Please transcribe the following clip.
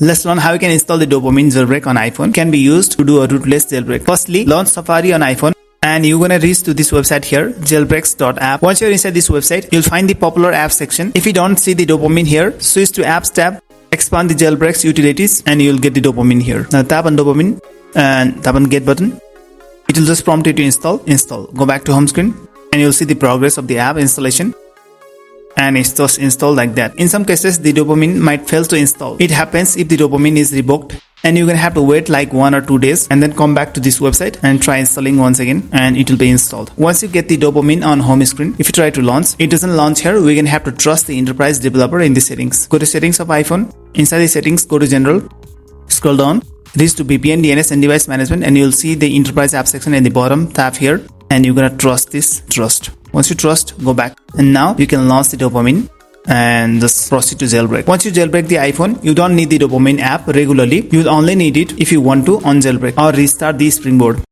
Let's learn how you can install the Dopamine Jailbreak on iPhone. It can be used to do a rootless jailbreak. Firstly, launch Safari on iPhone and you're gonna reach to this website here, jailbreaks.app. Once you're inside this website, you'll find the popular apps section. If you don't see the Dopamine here, switch to Apps tab, expand the jailbreaks utilities, and you'll get the Dopamine here. Now tap on Dopamine and tap on Get button. It will just prompt you to install. Go back to home screen and you'll see the progress of the app installation. And it's just installed like that. In some cases, the Dopamine might fail to install. It happens if the Dopamine is revoked, and you're gonna have to wait like 1 or 2 days and then come back to this website and try installing once again, and it will be installed. Once you get the Dopamine on home screen, if you try to launch, it doesn't launch here. We're gonna have to trust the enterprise developer in the settings. Go to settings of iPhone. Inside the settings, go to general, scroll down, reach to VPN, DNS and device management, and you'll see the enterprise app section in the bottom. Tap here and you're gonna trust this. Once you trust, go back, and now you can launch the Dopamine and just proceed to jailbreak. Once you jailbreak the iPhone, you don't need the Dopamine app regularly. You'll only need it if you want to on jailbreak or restart the Springboard.